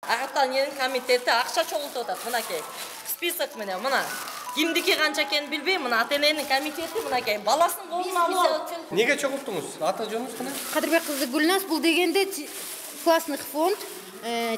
Ата-эненин комитети акча чогултуп атат, мынакей. Список менен мына. Кимдики канча экенин билбейм, мына ата-эненин комитети мынакей. Баласын колуна алып. Неге чогулттуңуз? Аты жөнүңүз кана? Кадырбек кызы Гүлназ, бул дегенде классный фонд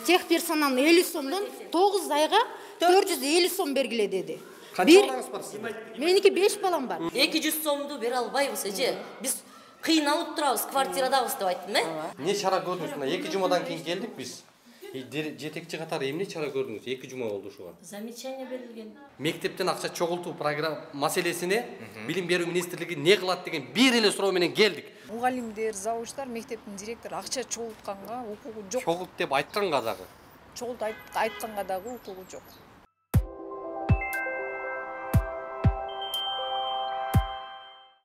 техперсонал 50 сомдон 9 айга 450 сом бергиле деди. Канча балаңыз бар сиздин? Меники 5 балам бар. 200 сомду бере албайбыз, эже. Биз кыйналып турабыз, квартирадабыз деп айттым, Не чара көрдүңүз? Мына 2 жумадан кийин келдик биз. Жетекчи катары эмне чара көрдүңүз? 2 жума болду ушуга. Замечание берилген. Мектептен акча чогултуу программа маселесине Билим берүү министрлиги не кылат деген бир эле суроо менен келдик. Мугалимдер, завучтар, мектептин директору акча чогултканга укугу жок. Чогулт деп айтканга дагы. Чогулт айтканга дагы укугу жок.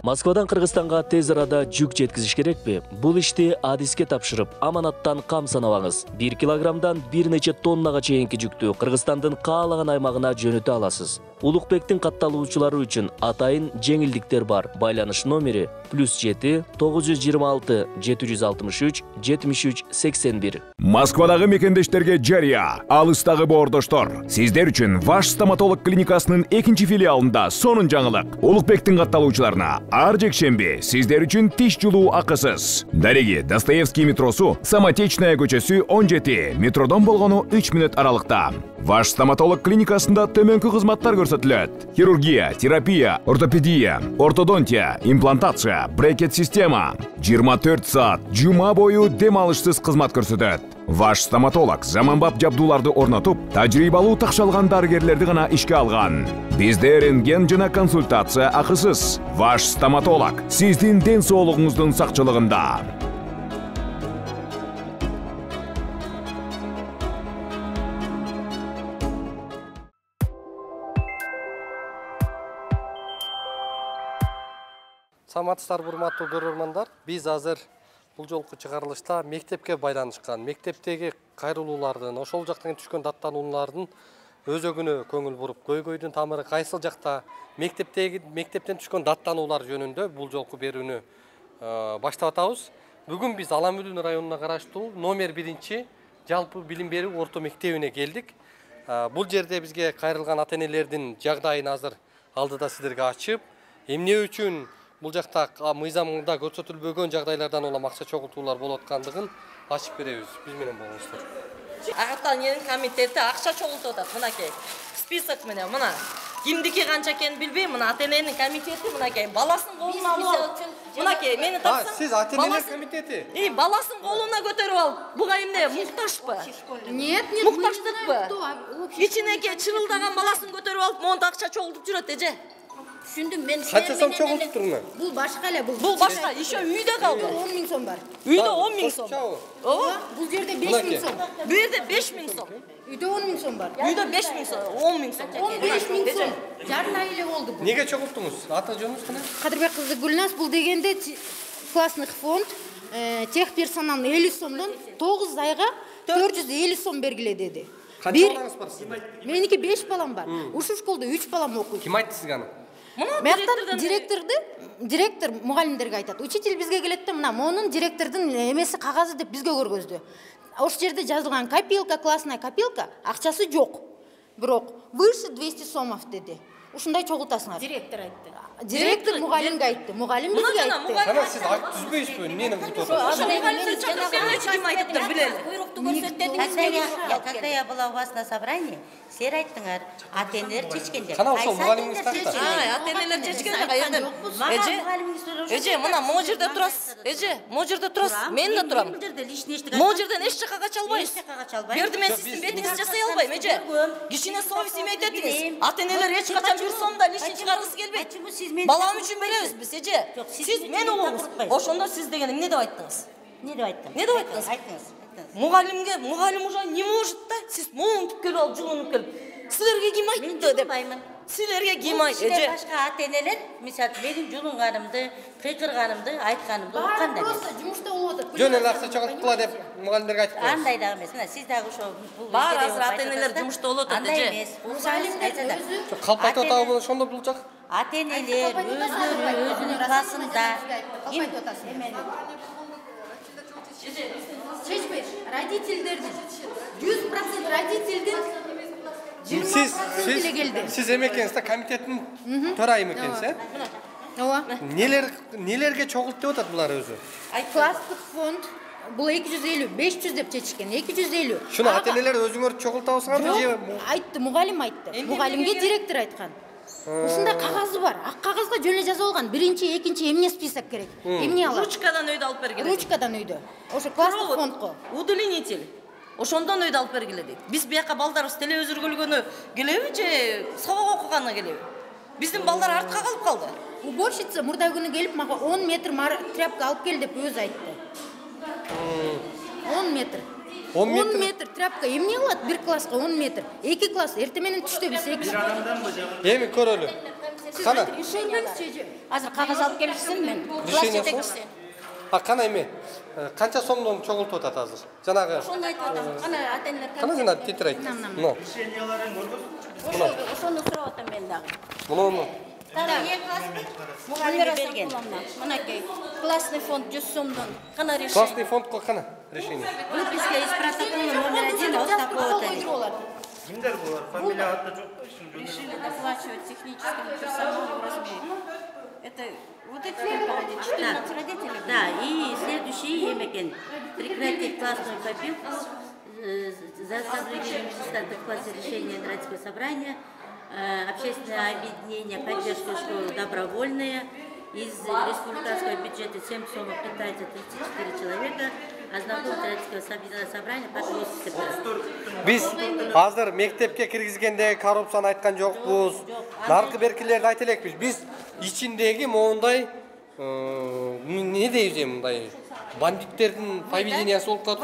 Москвадан Кыргызстанга тез арада жүк жеткизиш керекпи? Бул ишти адиске тапшырып, аманаттан кам санабаңыз. 1 килограммдан бир нече тоннага чейинки жүктү Кыргызстандын каалаган аймагына жөнөтө аласыз. Улукбектин катталуучулары үчүн атайын жеңилдиктер бар. Байланыш номери +7 926 763 73 81. Москвадагы мекендештерге жарыя. Алыстагы боордоштор. Сиздер үчүн Ваш стоматолог клиникасынын 2-чи филиалында сонун жаңылык. Улукбектин катталуучуларына ар жекшемби сиздер үчүн тиш жулуу акысыз. Дареги Достоевский метросу, Самотечная көчөсү 17, метродон болгону 3 мүнөт аралыкта. Ваш стоматолог клиникасында төмөнкү кызматтар көрсөтүлөт. Хирургия, терапия, ортопедия, ортодонтия, имплантация, брекет-система. 24 саат жума бою дем алышсыз кызмат көрсөтөт. Ваш стоматолог заманбап жабдууларды орнотуп, тажрыйбалуу такшалган дарыгерлерди гана ишке алган. Бизде рентген жана консультация акысыз. Ваш стоматолог сиздин ден соолугуңуздун сакчылыгында. Саламатсыздар, урматтуу көрөрмандар. Биз азыр бул жолку чыгарылышта мектепке байланышкан, мектептеги кайрылуулардын, ошол жактан түшкөн даттануулардын өзөгүнө көңүл буруп, көйгөйдүн тамыры кайсыл жакта, мектептен түшкөн даттануулар жөнүндө бул жолку берүүнү баштап атабыз. Бүгүн биз Аламүлүн районуна караштуу номер 1 жалпы билим берүү орто мектебине келдик. Бул жерде бизге кайрылган ата-энелердин жагдайын азыр алдыда сиздерге ачып, эмне үчүн бул жакта мыйзамда көрсөтүлбөгөн жагдайлардан улам акча чогултуулар болуп аткандыгын ачып беребиз. Биз менен болуңуздар. Ата-эненин комитети акча чогултуп атат, мынакей. Список менен мына. Кимдики канча экенин билбейм, мына ата-эненин комитети мынакей. Баласын колуна алып, мынакей, мени тапсаң. Сиз ата-энелер комитети? Баласын колуна көтөрүп алып, буга эмне муктажбы? Нет, Муктаждыкпы? Ичинеке чырылдаган баласын көтөрүп алып, монда акча чогултуп жүрөт, эже. Түшүндүм мен. Канча сом чогултуптуруңар? Бул башка эле, Бул башка, еще үйдө калды. 10 000 сом бар. Үйдө 10 000 сом. Ооба, бул жерде 5 000 сом. Бу жерде 5 000 сом. Үйдө 10 000 сом бар. Үйдө 5 000 сом, 10 000 сом. 15 000 сом. Жарым ай эле болду бул. Неге чогулттуңуз? Аты жөнүңүз кана? Кадырбек кызы Гүлназ, бул дегенде классный фонд техперсонал 50 сомдон 9 айга 450 сом бергиле деди. Канча балаңыз бар сиздин? Меники 5 балам бар. Ушул школда 3 балам окуйт. Ким айтты сизге аны? Директор мугалимдерге айтат. Учитель бизге келет да, мына монун директордун эмеси кагазы деп бизге көргөздү. Ошол жерде жазылган копилка, классная копилка, акчасы жок. Бирок выше 200 сомов деди. Ушундай чогултасыңар. Директор айтты. Директор мугалимге айтты. Мугалим бизге айтты. Кана сиз акт түзбөйсүзбү? Эмнени кылып атасыз? Мугалимдер чакырып бермечи ким айтыптыр билели. Буйрукту көрсөттүңүз. Когда я была у вас на собрании, сер айттыңар, ата-энелер чечкенде. Кана ошол мугалимиңиз кантта? Ата-энелер чечкенде кайерден? Эже, мына могу жерде турасыз. Эже, могу жерде турасыз. Мен да турам. Могу жерден эч жака кача албайсыз. Берди мен сиздин бетиңизди жасай албайм, эже. Кичине совесть имейт этиңиз. Ата-энелер эч качан бир сомдон лишний чыгаргысы келбейт. Балам үчүн беребиз биз, эже. Сиз мен улуңуз. Ошондо сиз деген эмне деп айттыңыз? Не деп айттым? Не деп айттыңыз? Мугалим уже не может да? Сиз монтуп келип алып, жылынып келип. Силерге ким айтты деп? Силерге ким айтты? Эже башка ата-энелер, мисалы, менин жулунганымды, кыйкырганымды, айтканымды уккан да эмес. Просто жумушта болуп атат. Жөн эле акча чогулткула деп мугалимдерге айтып коюңуз. Андай дагы эмес. Мына сиз дагы ошо бар азыр ата-энелер жумушта болуп атат, эже. Андай эмес. Мугалимдер өзү Калп айтып атабы ошондо бул жак? ата-энелер өзүнүн классында Чечпейт. родительдердин 100% родительдин 20% келди. Siz emekeniz de komitetin төрайымы ekeniz, he? Ооба. Nelerge çoğult деп атат булар өзү? Класстык фонд бул 250, 500 деп чечишкен. 250. Шуну ата-энелер өзүңөр çoğulтабызсыңарбы же? Айтты, мугалим айтты. Мугалимге директор айткан. Ушундай кагазы бар. Ак кагазга жөн эле жазып алган. Биринчи, экинчи эмне список керек. Эмне алат? Ручкадан өйдө алып бергиле. Ручкадан өйдө. Ошо класстык фондко. Удлинитель. Ошондон өйдө алып бергиле дейт. Биз бияка балдарыбыз телевизоргөлгөнү келеби же сабак окуганы келеби? Биздин балдар артка калып калды. Уборщица мурда күнү келип мага 10 метр тряпка алып кел деп өзү айтты. 10 метр. 10 метр тряпка эмне алат? Бир класска 10 метр. 2 класс эртең менен түштө биз 2. Эми көрөлү. Кана? Азыр кагаз алып келишсин мен. Класс жетекчиси. Кана эми канча сомдон чогултуп атат азыр? Жанагы. Ошону айтып атам. Кана ата-энелер. Кана жана титирейт. Мына. Ошону сурап атам мен дагы. Муну. Мугалим берген. Мынакей. Классный фонд 100 сомдон. Кана решение. Классный фондко кана решение. Выписка из протокола номер 1 вот такого-то. Кимдер булар? Фамилия аты жок. Решили доплачивать техническому персоналу в размере. Это вот эти родители, 14 родителей. Да, и следующий емекен. Прекратить классную копилку за соблюдением чистоты в классе решения родительского собрания. Общественное объединение поддержки школы добровольные. Из республиканского бюджета 7 сомов питается 34 человека. Ознакомить родительского собрания под 80%. Биз азыр мектепке киргизгенде коррупцияны айткан жокпуз. Наркы беркилерди айта элекпиз. Биз ичиндеги моундай не дейбиз эми мындай бандиттердин поведениясы болуп калат.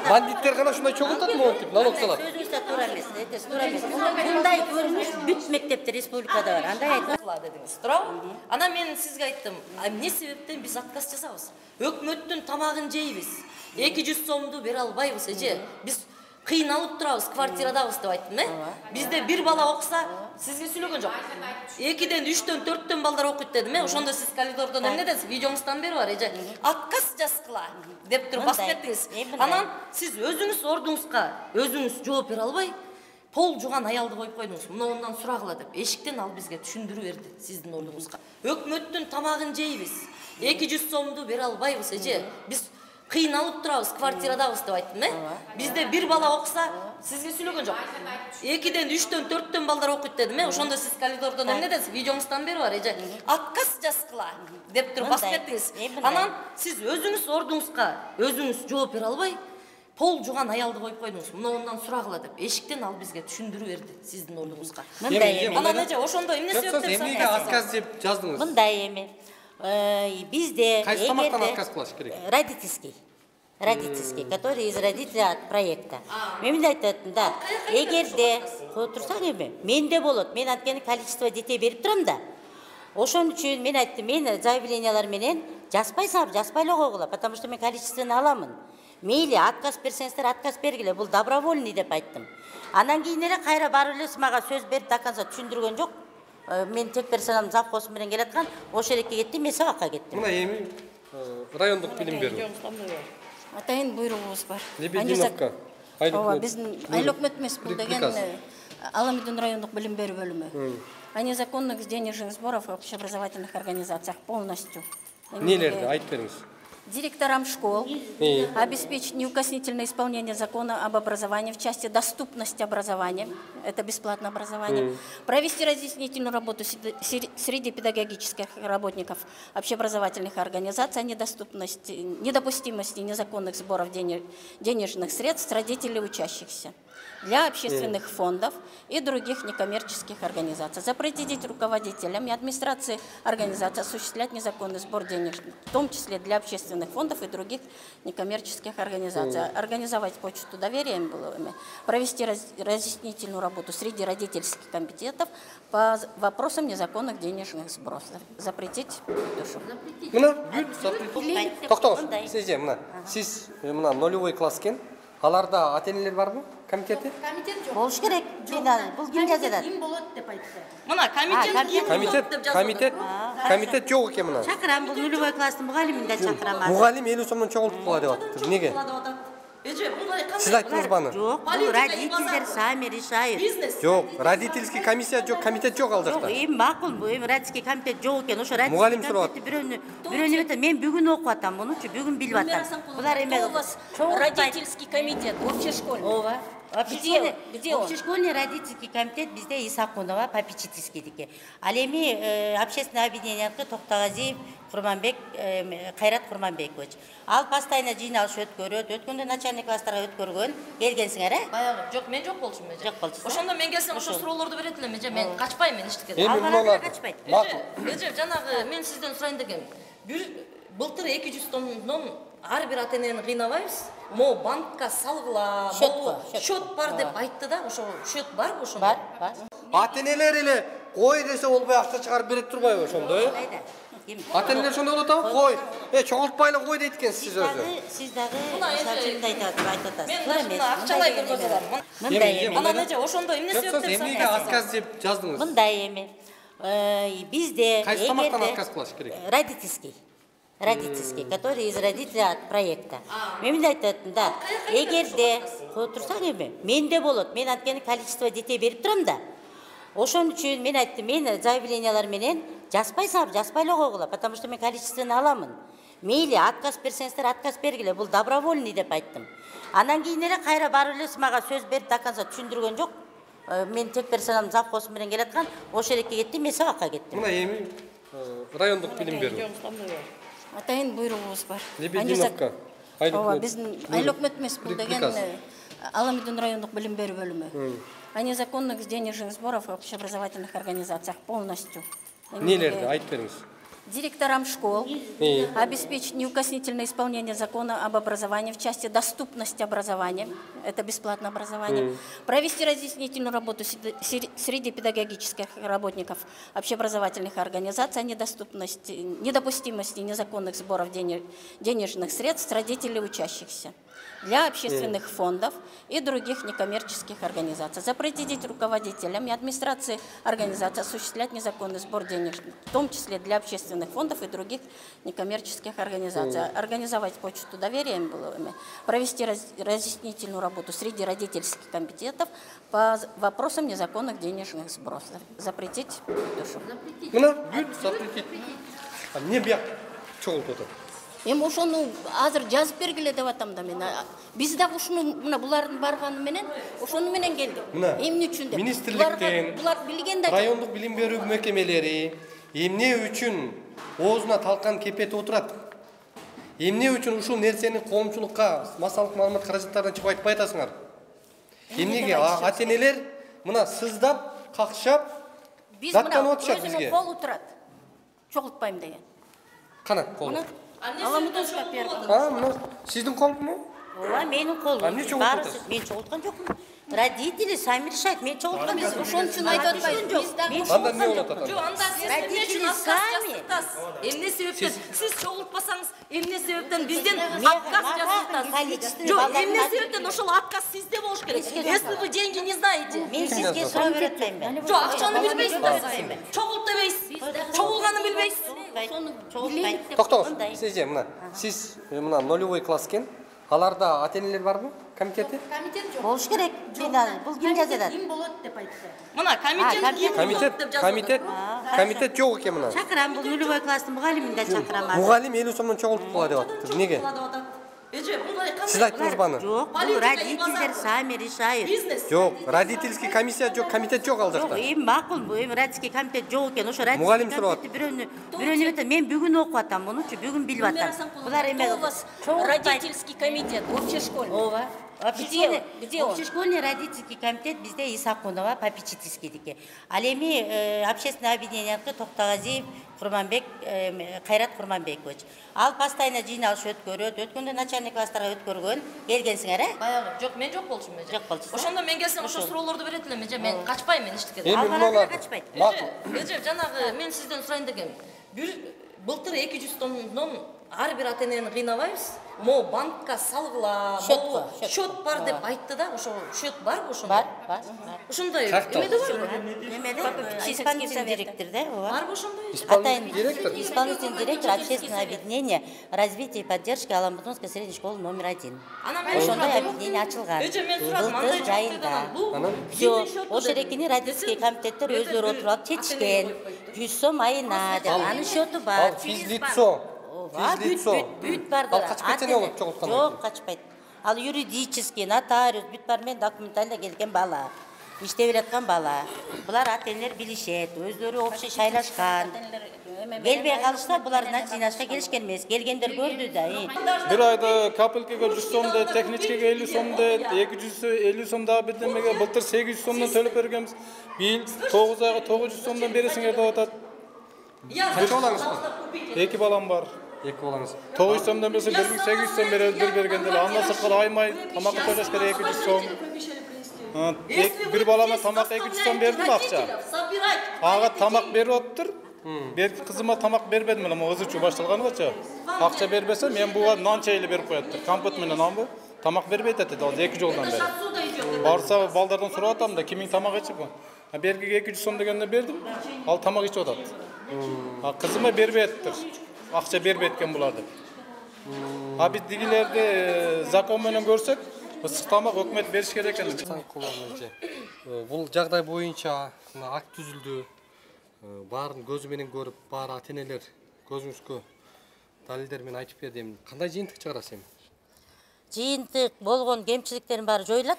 Бандиттер гана ушундай чогултат монтип налог салат. Сөзүңүздө туура эмес, туура эмес. Мындай көрүнүш бүт мектепте республикада бар. Андай айтып дедиңиз. Туурабы? Анан мен сизге айттым, эмне себептен биз отказ жасабыз? Өкмөттүн тамагын жейбиз. 200 сомду бере албайбыз, эже. Биз кыйналып турабыз, квартирадабыз деп айттым, Бизде бир бала окуса, сизге сүйлөгөн жок. 2ден, 3дөн, 4дөн балдар окуйт дедим, Ошондо сиз коридордон эмне дедиз? Видеоңуздан бери бар, эже. Отказ жазгыла деп туруп басып кеттиңиз. Анан сиз өзүңүз ордуңузга өзүңүз жооп бере албай, пол жуган аялды коюп койдуңуз. Мындан сурагыла деп. Эшиктен ал бизге түшүндүрүп берди сиздин ордуңузга. Өкмөттүн тамагын жейбиз. 200 сомду бере албайбыз, эже. Биз кыйналып турабыз, квартирадабыз деп айттым, Бизде бир бала окуса, сизге сүйлөгөн жок. 2ден, 3дөн, 4дөн балдар окуйт дедим, Ошондо сиз коридордон эмне дедиз? Видеоңуздан бери бар, эже. Отказ жазгыла деп туруп басып кеттиңиз. Анан сиз өзүңүз ордуңузга өзүңүз жооп бере албай, пол жуган аялды коюп койдуңуз. Мындан сурагыла деп. Эшиктен ал бизге түшүндүрүп берди сиздин ордуңузга. Анан эже ошондо эмне себептен эмнеге отказ деп жаздыңыз? Мындай эми. Бизде кайсы тамактан отказ кылыш керек? Родительский, который из родителей от проекта. Мен айтат, да, эгерде турсаң эми, менде болот. Мен анткени количество детей берип турам да. Ошон үчүн мен айттым, мен заявлениялар менен жазбайсыңар, жазбай эле койгула, потому что мен количествону аламын. Мейли отказ берсеңиздер, отказ бергиле, бул добровольный деп айттым. Анан кийин эле кайра барып эле мага сөз берип до конца түшүндүргөн жок. Мен тек персоналдын завхозу менен келаткан, ошол элекке кеттим, мен сабакка кеттим. Мына эми райондук билим берүү. Атайын буйругубуз бар. Лебединовка. Ооба, биздин айыл өкмөт эмес, бул деген Аламидин райондук билим берүү бөлүмү. О незаконных денежных сборах в общеобразовательных организациях полностью. Нелерди айтып бериңиз? Директорам школ обеспечить неукоснительное исполнение закона об образовании в части доступности образования, это бесплатное образование, провести разъяснительную работу среди педагогических работников общеобразовательных организаций о недопустимости незаконных сборов денежных средств с родителей учащихся для общественных фондов и других некоммерческих организаций. Запретить руководителям и администрации организаций осуществлять незаконный сбор денег, в том числе для общественных фондов и других некоммерческих организаций. Организовать почту доверия, провести разъяснительную работу среди родительских комитетов по вопросам незаконных денежных сборов. Запретить душу. Сиз мына нулевой класс экен. Аларда ата-энелер барбы? Комитети? Комитет жок. Болуш керек. Бул ким жазат? Ким болот деп айтты. Мына комитет жок экен мына. Чакырам, бул нулевой класстын мугалимин да чакырам. Мугалим 50 сомдон чогултуп кала деп атат. Неге? Эже, мындай кандай? Siz ayttыңыз баны? Жоқ, бұл родительдер сами решают. Бизнес. Жоқ, родительский комиссия жоқ, комитет жоқ ал Жоқ, жақта. эми макул, эми родительский комитет жоқ экен. Ошо Мұғалім родительский сурап. комитетти бирөөнү айтат. Мен бүгүн окуп атам, мунучу бүгүн билип атам. Булар эме Кто у вас родительский комитет, общешкольный? Ооба. Где он? Общешкольный родительский комитет бизде Исакунова попечительскийдики. Ал эми общественное объединенияныкы Токтогазиев Курманбек, Кайрат Курманбекович. Ал постоянно жыйналыш өткөрөт. Өткөндө начальник класстарга өткөргөн. Келгенсиңер, э? Баягы, жок, мен жок болчумун эже. Жок болчусуң. Ошондо мен келсем ошо суроолорду берет элем эже. Мен качпайм мен иштикке. Эми муналар качпайт. Эже, жанагы мен сизден сурайын дегем. Былтыр 200 тоннон ар бир ата энени кыйнабайбыз. Мо банкка салгыла, счет бар деп айтты да, ошо счет барбы ошондо? Бар. ата энелер эле кой десе болбой акча чыгарып берет турбайбы ошондо, э? Ата энелер ошондой болот абы, кой. Чогултпай эле кой дейт экенсиз сиз өзү. Сиз дагы мындай айтып атасыз. Мен мына акчалай көргөзүп алам. Мындай эме. Анан эже ошондо эмне себептен Эмнеге отказ деп жаздыңыз? Мындай эме. Бизде Кайсы тамактан отказ кылыш керек? Родительский, который из родителей от проекта. Мен айтат, да, эгерде турсаң эми, менде болот. Мен анткени количество детей берип турам да. Ошон үчүн мен айттым, мен заявлениялар менен жазбайсам, жазбай эле койгула, потому что мен количествону аламын. Мейли отказ берсеңиздер, отказ бергиле, бул добровольный деп айттым. Анан кийин эле кайра барып эле мага сөз берип до конца түшүндүргөн жок. Мен тек персонал завхоз менен келаткан, ошол элекке кеттим, мен сабакка кеттим. Мына эми райондук билим берүү. Атайын буйругубуз бар. Лебединовка. Ооба, биздин айыл өкмөт эмес, бул деген Аламидин райондук билим берүү бөлүмү. О незаконных денежных сборов в общеобразовательных организациях полностью. Нелерди айтып бериңиз. Директорам школ обеспечить неукоснительное исполнение закона об образовании в части доступности образования, это бесплатное образование, провести разъяснительную работу среди педагогических работников общеобразовательных организаций о недопустимости незаконных сборов денежных средств с родителей учащихся для общественных фондов и других некоммерческих организаций. Запретить руководителям и администрации организации осуществлять незаконный сбор денег, в том числе для общественных фондов и других некоммерческих организаций. Организовать почту доверия, провести разъяснительную работу среди родительских комитетов по вопросам незаконных денежных сборов. Запретить душу. Запретить. А мне бияк чогултуп атат. Эми ошону азыр жазып бергиле деп атам да мен. Биз дагы ушуну мына булардын барганы менен ошону менен келдик. Эмне үчүн деп. Министрликтен, булар билген да. райондук билим берүү мекемелери эмне үчүн оозуна талкан кепетип отурат? Эмне үчүн ушул нерсени коомчулукка массалык маалымат каражаттарынан чыгып айтпай атасыңар? Эмнеге ата энелер мына сыздап, какшап, даттанып атышат бизге? Кол отурат. Чогултпайм деген. Кана кол. Аламудон шапер. Мына сиздин колуңбу? Ооба, менин колум. Баарысы мен чогулткан жокмун. Родители сами решают. Мен чогулткан жокмун. Ошон үчүн айтып атпайбыз. Анда эмне болот атат? Жок, анда сиз родители сами. Эмне себептен сиз чогултпасаңыз, эмне себептен бизден отказ жасатасыз? Жок, эмне себептен ошол отказ сизде болуш керек. Если вы деньги не знаете. Мен сизге сурап беретмейм. Жок, акчаны билбейсиз да. Чогулт дебейсиз. Чогулганын билбейсиз. Токтоңуз. Сиз мына нулевой класс экен. Аларда ата энелер барбы? Комитети? Комитет жок. Болуш керек. Бул ким жазат? Ким болот деп айтты. Мына комитет жок экен мына. Чакырам, бул нулевой класстын мугалимин да чакырам. Мугалим 50 сомдон чогултуп кала деп атты. Эмнеге? Сиз айттыңыз баны? Жок, бул родительдер сами решают. Жок, родительский комиссия жок, комитет жок ал жакта. Эми макул, эми родительский комитет жок экен. Ошо Мугалим родительский сурап. комитетти бирөөнү айтат. Мен бүгүн окуп атам, мунучу бүгүн билип атам. Булар эме У вас родительский комитет, общешкольный. Ооба. Где он? Общешкольный родительский комитет бизде Исакунова попечительскийдики. Ал эми общественное объединенияныкы Токтогазиев Курманбек, Кайрат Курманбекович. Ал постоянно жыйналыш өткөрөт. Өткөндө начальник класстарга өткөргөн. Келгенсиңер, э? Баягы, жок, мен жок болчумун эже. Жок болчусуң. Ошондо мен келсем ошо суроолорду берет элем эже. Мен качпайм мен иштикке. Эми муналар Эже, жанагы мен сизден сурайын дегем. Былтыр 200 тоннон ар бир ата энени кыйнабайбыз. Мо банкка салгыла, счет бар деп айтты да, ошо счет барбы ошондо? Бар. Ошондой эмеде барбы? Немеде? Исполнительный директор, да? Барбы ошондой? Исполнительный директор общественного объединения развития и поддержки Аламбутунской средней школы номер 1. Ошондой объединение ачылган. Былтыр жайында. Все, ошол эрекини родительский комитеттер өздөрү отуруп алып чечишкен. 100 сом айына деп. Анын счету бар. Физлицо. Бүт бар да. Ал качып кетсе не болот жоголткан? Жок, качпайт. Ал юридический, нотариус, бүт бар менен документально келген бала. Иштеп жаткан бала. Булар ата энелер билишет, өздөрү общий шайлашкан. Келбей калышса булардан жыйнашка келишкен эмес. Келгендер көрдү да. Бир айда капелкеге 100 сом дейт, техничкеге 50 сом дейт, 250 сом дагы бирдемеге былтыр 800 сомдон төлөп бергенбиз. Бийил 9 айга 900 сомдон бересиңер деп атат. Канча балаңыз бар? 2 балам бар. 2 балаңыз. 900 сомдон берсе 1800 сом беребиз бир бергенде. Андан сырткары аймай тамакка төлөш керек 200 сом. Bir balama tamak 200 сом бердим акча. Ага тамак берип отур. Берки кызыма тамак бербедим эле, мо ызычуу башталганыча. Акча бербесе мен буга нан чейли берип коет. Компот менен нанбы? Тамак бербейт эти, ал 2 жолдан бери. Барса балдардан сурап атам да, кимиң тамак ичип? Беркиге 200 сом дегенде бердим. Ал тамак ичип атат. Кызыма бербейттир. Акча бербейт экен булар деп. Биз дигилерди закон менен көрсөк, ысык тамак өкмөт бериш керек экен. Бул жагдай боюнча акт түзүлдү. Баарын көзү менен көрүп, баары ата энелер көзүңүзгө далилдер менен айтып берди. Кандай жыйынтык чыгарасыз эми? Жыйынтык болгон кемчиликтердин баары жоюлат.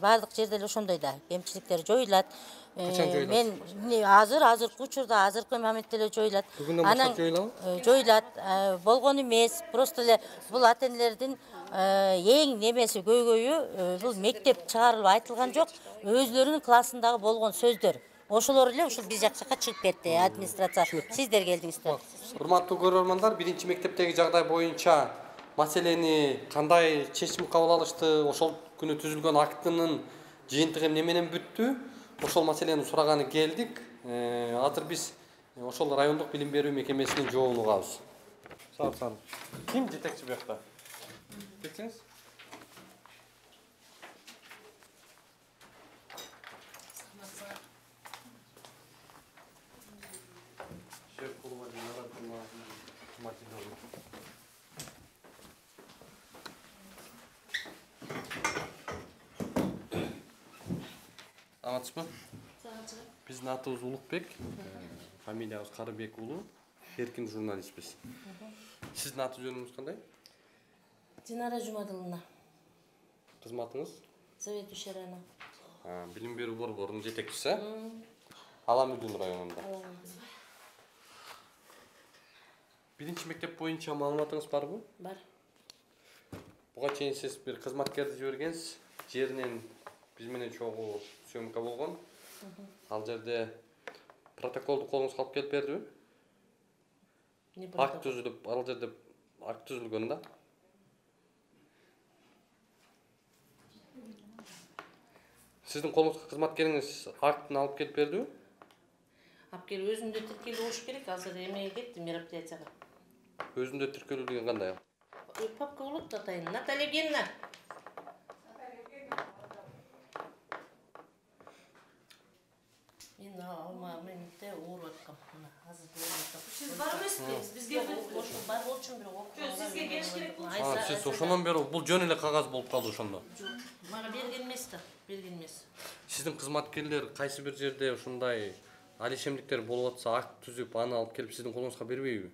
Бардык жерде эле ошондой да. Кемчиликтер жоюлат. Мен азыркы учурда, азыркы моментте эле жоюлат. Бүгүндөн баштап жоюлабы? Жоюлат. Болгон эмес, просто эле бул ата энелердин эң немеси көйгөйү бул мектеп чыгарылып айтылган жок, өзлөрүнүн классындагы болгон сөздөр. Ошолор эле ушул биз жакка чыгып кетти, администрация. Сиздер келдиңиздер. Урматтуу көрөрмандар, биринчи мектептеги жагдай боюнча маселени кандай чечим кабыл алышты, ошол күнү түзүлгөн актынын жыйынтыгы эмне менен бүттү? Ошол маселени сураганы келдик. Азыр биз ошол райондук билим берүү мекемесинин жообун угабыз. Сау. Ким жетекчи бuyakta? Келсеңиз. Аматсызбы? Биздин атыбыз Улукбек, фамилиябыз Карыбек уулу, эркин журналистпиз. Сиздин аты жөнүңүз кандай? Динара Жумадыловна. Кызматыңыз? Заведующий района. Билим берүү борборунун жетекчиси. Аламүдүн районунда. Биринчи мектеп боюнча маалыматыңыз барбы? Бар. Буга чейин сиз бир кызматкерди жибергенсиз. Жеринен биз менен чогуу съемка болгон. Ал жерде протоколду колуңузга алып келип бердиби? Акт түзүлүп, ал жерде акт түзүлгөн да. Сиздин колуңузга кызматкериңиз актын алып келип бердиби? Алып келип өзүндө тиркелүү болуш керек, азыр эмеге кетти мероприятияга. Өзүндө тиркелүү деген кандай? Папка болот атайын. Наталья Евгеньевна. Мен менде ооруп аткам. Азыр ооруп аткам. Сиз бар эмеспи? Бизге бар болчумун бирок окуп. Сизге келиш керек болчу. Сиз ошондон бери бул жөн эле кагаз болуп калды ошондо. Мага берген эмес да, берген эмес. Сиздин кызматкерлер кайсы бир жерде ушундай алишемдиктер болуп атса, акт түзүп, аны алып келип сиздин колуңузга бербейби?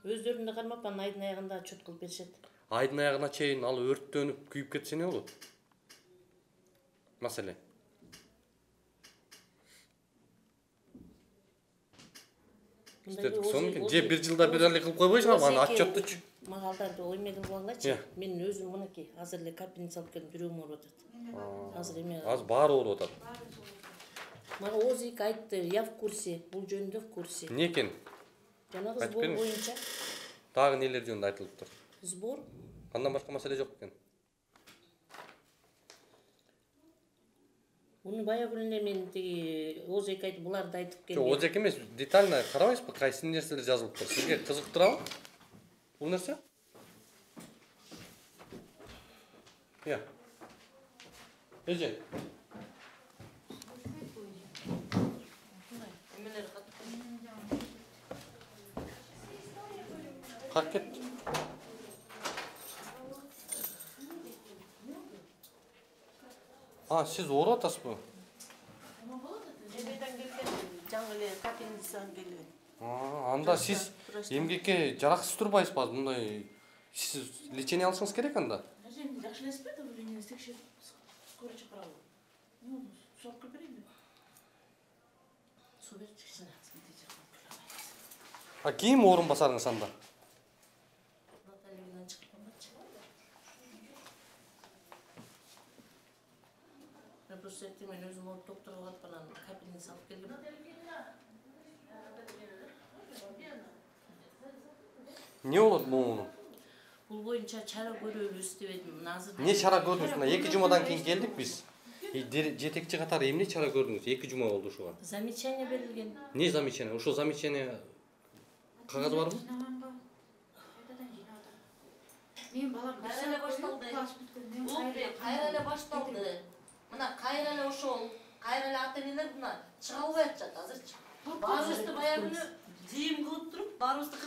Өздөрүндө кармап, анан айдын аягында отчет кылып беришет. Айдын аягына чейин ал өрттөнүп, күйүп кетсе эмне болот? Маселе. Же бир жылда бир эле кылып койбойсуңбу аны отчеттучу? Мага алдарды ой менен кылып алгачы. Мен өзүм мынакей азыр эле капельница алып келдим, жүрөгүм ооруп атат. Азыр эме. Азыр баары ооруп атат. Мага Озик айтты, я в курсе, бул жөнүндө в курсе. Эмне экен? Жанагы сбор боюнча. Дагы нелер жөнүндө айтылыптыр? Сбор. Андан башка маселе жок экен. Уну баягы эле мен тиги Озек айтып буларды айтып келди. Жок, Озек эмес, детально карабайсызбы, кайсы нерселер жазылыптыр? Сизге кызыктырабы? Бул нерсе? Я. Эже. Как кетти? Siz ооруп атасызбы? Жебеден келген, жаңы эле капельницадан келген. Анда сиз эмгекке жараксыз турбайсызбы? Мындай сиз лечение алышыңыз керек анда. Жакшы элес бе, давлениеңиз текшерип, скоро чакыралы. Сок кылып берейинби? Су берип кичине. Ким орун басарыңыз анда? Натальядан чыгып калмачы. Просто мен өзүм олуп докторго барып анан капельница алып келгем. Не болот муну? Бул боюнча чара көрөбүз деп едим. Азыр Не чара көрдүңүз? Мына 2 жумадан кийин келдик биз. Жетекчи катары эмне чара көрдүңүз? 2 жума болду ушуга. Замечание берилген. Не замечание? Ошол замечание кагаз барбы? Мен балам кайра эле башталды. Кайра эле башталды. Мына кайра эле ошол, кайра эле ата-энелер мына чыга албай атышат азырчы. Баарыбызды баягы күнү жыйым кылып туруп, баарыбызды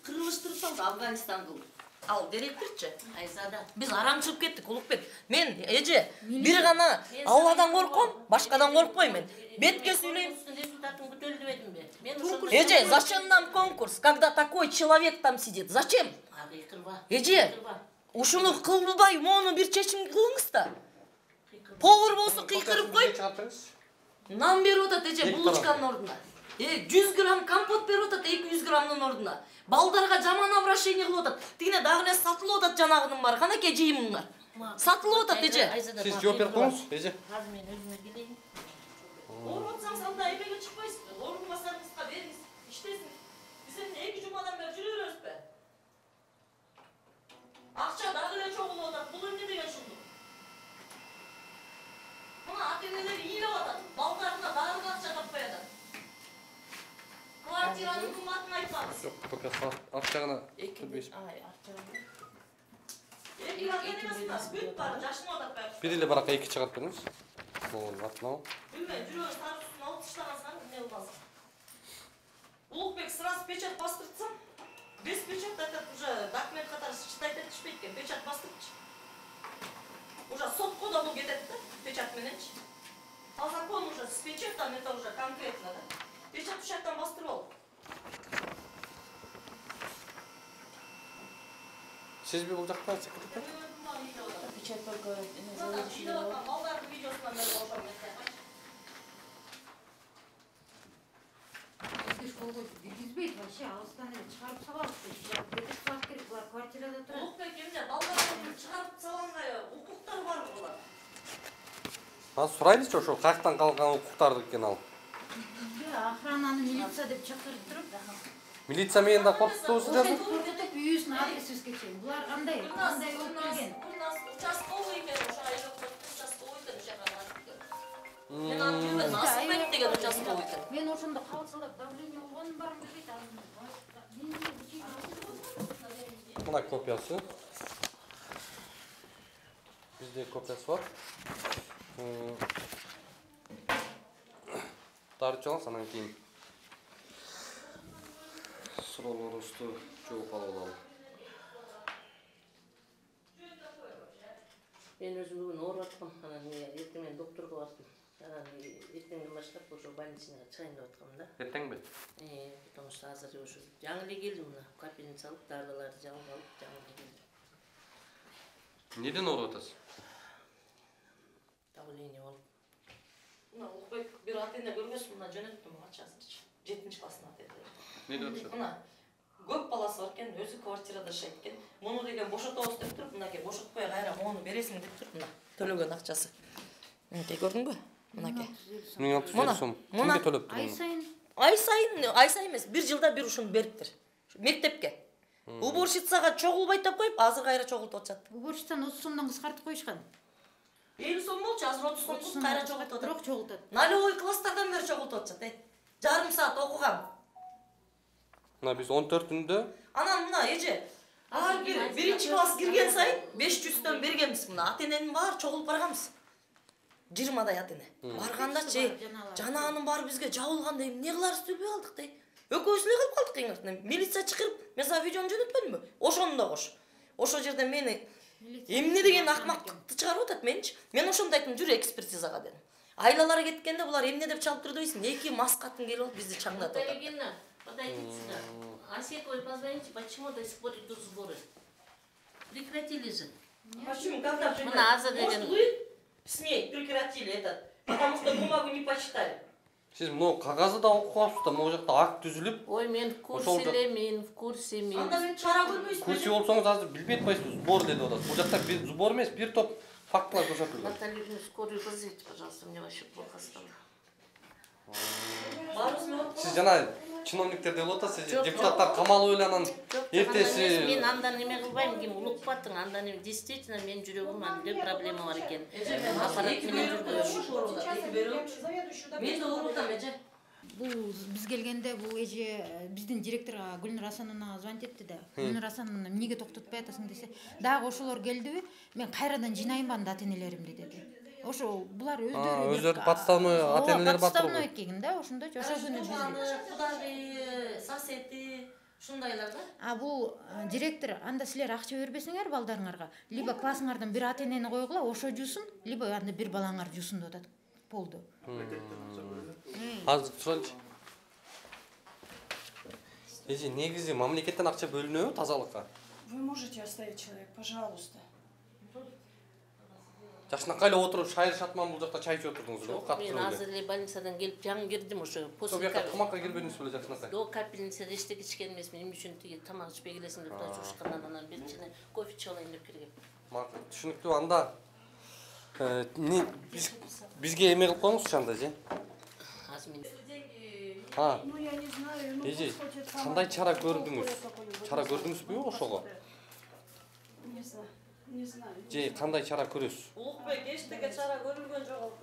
кырылыштырып салды Афганистан кылып. Ал директорчу Айзада. Биз арам чыгып кеттик, Улукбек. Мен эже бир гана Алладан корком, башкадан коркпойм мен. Бетке сүйлөйм. Депутатым көтөрүлдү дебедимби? Мен Эже, зачем нам конкурс, когда такой человек там сидит? Зачем? Эже, ушуну кылбай, мону бир чечим кылыңыз да. Повар болсо кыйкырып коюп. Нан берип атат эже булочканын ордуна. 100 грамм компот берип атат 200 граммдын ордуна. Балдарга жаман обращение кылып атат. Тигине дагы эле сатылып атат жанагынын баары. Канакей жыйымыңар. Сатылып атат эже. Сиз жооп берип коюңуз, эже. Азыр мен өзүмө келейин. Ооруп атсаңыз анда эмеге чыкпайсыз. Оорунбасарыңызга бериңиз, иштесин. Биз эми 2 жумадан бери жүрө беребизби? Акча дагы эле чогулуп атат. Бул эмне деген ушундук? Мына ата-энелер ыйлап атат. Балдарына баарына акча таппай атат. Квартиранын кымбатын айтпаңыз. Жок, пока акчагана төлбөйсүз. Эки ата-энемесиңер бүт бар, жашынып атат баары. Бир эле баракка 2 чыгарып бериңиз. Могул атнабы? Билбейм, жүрөбүз тарысын алып таштагансаң эмне кыласың? Улукбек сразу печать бастыртсам, без печати айтат уже документ катары чытай кетишпейт экен, печать бастырчы. Уже сотко да бул кетет да, печать мененчи. По закону уже с печатом это уже конкретно да. Печать ушактан бастырып ал. Сизби бул жакта секретарь? Печать только Балдардын видеосунан бери ошол нерсе. Школго киргизбейт вообще, алыстан эле чыгарып салабыз деп. Кетип калат керек, булар квартирада турат. Улукбек эмне балдарды чыгарып салганга укуктар барбы булар? Сурайлычы ошол каяктан калган укуктарды экен ал. Охрананы милиция деп чакырып туруп. Милиция менен да коркутуңуз жазып. Коркутуп үйүбүздүн адресибизге чейин. Булар кандай болуп келген? Участковый экен, ошо аэропорттун участковый экен ошо жакка. Мен аны билбедим, Асылбек деген участковый экен. Мен ошондо калсалап давление болгонун барам дебейт. Мына копиясы. Бизде копиясы бар. Тарчу алыңыз, анан кийин суроолорубузду жооп алып алалы. мен өзүм бүгүн ооруп аткам. Анан эртең мен докторго бардым. Анан эртеңден баштап ошо больницага чыгайын деп аткам да. Эртеңби? Потому что азыр ошо жаңы эле келдим мына. Капельница алып, дарыларды жабып алып, жаңы эле келдим. Неден ооруп атасыз? Давление болуп. Мына Улукбек бир ата-эне көргөзсүн, мына жөнөттүм ачасынчы. 7-класстын ата-энеси. Не деп атышат? Мына көп баласы бар экен, өзү квартирада жашайт экен. Муну деген бошотобуз деп туруп, мынакей бошотпой кайра мону бересиң деп туруп, мына төлөгөн акчасы. Мынакей көрдүңбү? Мынакей. 1650 сом. Кимге төлөп Ай турдуңуз? сайын. Ай сайын эмес, бир жылда бир ушуну бериптир. Мектепке. Уборщицага чогулбайт деп коюп, азыр кайра чогултуп атышат. Уборщицаны 30 сомдон кыскартып коюшкан. 50 сом болчу, азыр 30 сом болуп кайра чогултуп атат. Бирок чогултат. Налевой класстардан бери чогултуп атышат, жарым саат окугам. Мына биз 14-үндө. Анан мына эже, ар биринчи класс кирген сайын 500төн бергенбиз мына. Ата-эненин баары чогулуп барганбыз. 20дай ата-эне. Барганда жанаанын баары бизге жабылганда эмне кыларыбызды билбей калдык дейт. Экөөбүз эле кылып калдык эң. Милиция чакырып, мен сага видеону жөнөтпөдүмбү? Ошону да кош. Ошол жерде мени эмне деген акмакты чыгарып атат менчи. Мен ошондо айттым, жүр экспертизага дедим. Айлалар кеткенде булар эмне деп чалып турду дейсиң? Эки мас катын келип алып бизди чаңдатып атат. Подойдите сюда. Осековой позвоните, почему до сих пор идут сборы? Прекратили же. Почему? Когда Может, вы с ней прекратили этот? Потому что бумагу не почитали. Сиз мына кагазды да окуп калыпсыз да, могу жакта акт түзүлүп. Ой, мен в курсе эле, в курсе мен. Анда мен чара көрбөйсүз. Курсе болсоңуз азыр билбей атпайсызбы, сбор деп атасыз. Бул жакта бир сбор эмес, бир топ фактылар көрсөтүлгөн. Наталью, скорую вызовите, пожалуйста, мне вообще плохо стало. Сиз жана чиновниктер деп атасыз, депутаттар камалып эле анан эртеси. Мен андан неме кылбайм, ким улукпаттың, андан действительно мен жүрөгүм андай проблема бар экен. Аппарат менен жүргөзүш. Мен да урутам эже. Бул биз келгенде бул эже биздин директорго Гүлнур Асановнага звонить этти да. Гүлнур Асановна эмнеге токтотпай атасың десе, дагы ошолор келдиби? Мен кайрадан жинайм анда ата-энелеримди деди. Ошо булар өздөрү подставной ата-энелер бар. Подставной экен да, ошондойчу. Ошо күнү Кудагы, соседи, ушундайлар да. Бул директор анда силер акча бербесиңер балдарыңарга, либо классыңардан бир ата-энени койгула, ошо жуусун, либо анда бир балаңар жуусун деп атат. Болду. Азыр тууралчы. Эже негизи мамлекеттен акча бөлүнөбү тазалыкка? Вы можете оставить человека, пожалуйста. Жакшынакай эле отуруп шайыр шатман бул жакта чай ичип отурдуңузбу? Мен азыр эле больницадан келип жаңы кирдим ошо. Сол жакта тамакка келбедиңиз беле жакшынакай? До капельницада эчтеке ичкен эмесмин. Эмне үчүн тиги тамак ичпей келесиң деп да жушкандан анан бетчине кофе ичип алайын деп киргем. Макул, түшүнүктүү. Анда бизге эме кылып коюңузчу анда же. Ну я не знаю, ну Эже, хоть кандай чара көрдүңүз? Чара көрдүңүзбү ошого? Не знаю, не знаю. Же кандай чара көрөсүз? Улукбек эчтеке чара көрүлгөн жок.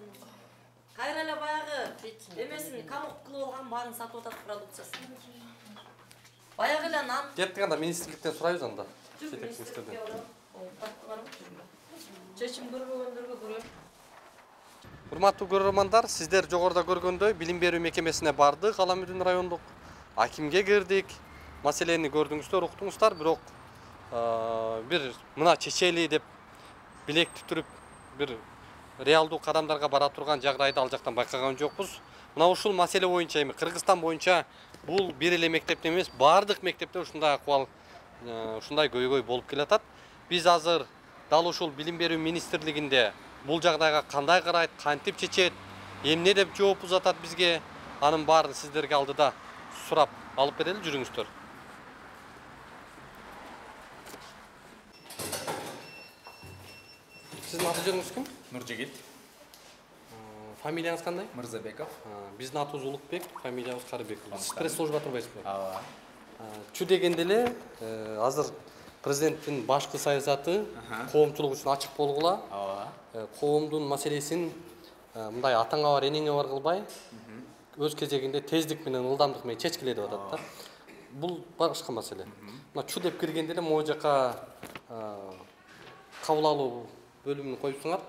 Кайра эле баягы эмесин камок кылып алган баарын сатып атат продукциясын. Баягы эле нан. Кеттиганда министрликтен сурайбыз анда. Жетекчиликтерден. Чечим көрбөгөндөргө көрөм. Урматтуу көрөрмандар, сиздер жогоруда көргөндөй билим берүү мекемесине бардык, Ала Мүдүн райондук акимге кирдик. Маселени көрдүңүздөр, уктуңуздар, бирок бир мына чечели деп билек түтүрүп бир реалдуу кадамдарга бара турган жагдайды ал жактан байкаган жокпуз. Мына ушул маселе боюнча эми Кыргызстан боюнча бул бир эле мектепте эмес, бардык мектепте ушундай акыбал, ушундай көйгөй болуп келатат. Биз азыр дал ушул билим берүү министрлигинде бул жагдайга кандай карайт, кантип чечет, эмне деп жооп узатат бизге, анын баарын сиздерге алдыда сурап алып берели, жүрүңүздөр. Сиздин аты жөнүңүз ким? Нуржигит. Фамилияңыз кандай? Мырзабеков. Биздин атыбыз Улукбек, фамилиябыз Карыбеков. Сиз пресс-служба турбайсызбы? Ооба. Чү дегенде эле азыр президенттин башкы саясаты коомчулук үчүн ачык болгула. Ооба. Коомдун маселесин мындай атаңа бар, энеңе бар кылбай, өз кезегинде тездик менен, ылдамдык менен чечкиле деп атат да. Бул башка маселе. Мына чү деп киргенде эле могу жака кабыл алуу бөлүмүн коюпсуңар.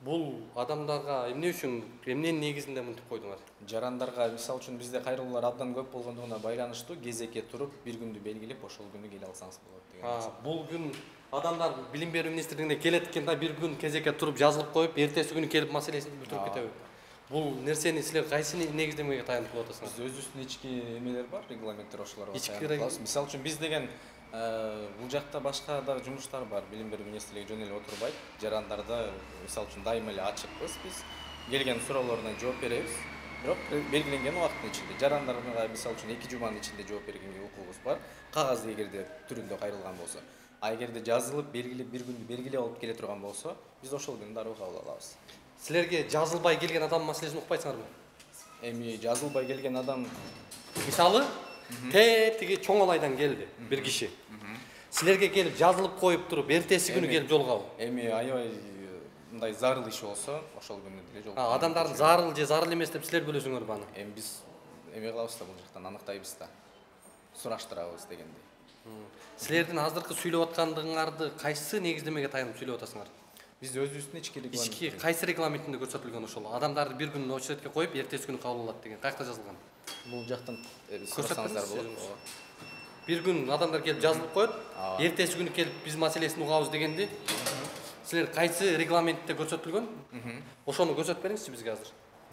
Бул адамдарга эмне үчүн, эмненин негизинде мынтип койдуңар? Жарандарга мисалы үчүн бизде кайрылуулар абдан көп болгондугуна байланыштуу кезекке туруп бир күндү белгилеп ошол күнү келе алсаңыз болот деген. Бул күн адамдар билим берүү министрлигине келет экен да, бир күн кезекке туруп жазылып коюп, эртеси күнү келип маселесин бүтүрүп кетеби? Бул нерсени силер кайсы негиздемеге таянып кылып атасыңар? Биз өзүбүздүн ички эмелер бар, регламенттер ошолорго таянып. Мисалы үчүн биз деген бул жакта башка да жумуштар бар. Билим берүү министрлиги жөн эле отурбайт. Жарандарда мисалы үчүн дайыма эле ачыкпыз. Биз келген суроолоруна жооп беребиз. Бирок белгиленген убакыттын ичинде жарандарга мисалы үчүн 2 жуманын ичинде жооп бергенге укугубуз бар. Кагаз эгерде түрүндө кайрылган болсо. А эгерде жазылып белгилеп бир күндү белгилеп алып келе турган болсо, биз ошол күнү дароо кабыл алабыз. Силерге жазылбай келген адам маселесин укпайсыңарбы? Эми жазылбай келген адам мисалы тиги чоң олайдан келди бир киши. Силерге келип жазылып коюп туруп, эртеси күнү келип жолугабы? Эми аябай кандай зарыл иш болсо ошол күнү деле жол. Адамдардын зарыл же зарыл эмес деп силер бөлөсүңөр баны. Эми биз эме кылабыз да, бул жактан аныктайбыз да. Сураштырабыз дегендей. Силердин азыркы сүйлөп аткандыгыңарды кайсы негиздемеге таянып сүйлөп атасыңар? Биз өзүбүздүн ички регламент. Кайсы регламентинде көрсөтүлгөн ошол? Адамдарды бир күн очередке коюп, эртеси күнү кабыл алат деген каякта жазылган? Бул жактан көрсөтсөңүздөр болот. Бир күн адамдар келип жазылып коет, эртеси күнү келип биз маселесин угабыз дегенди. Силер кайсы регламентте көрсөтүлгөн? Ошону көрсөтүп бериңизчи бизге азыр.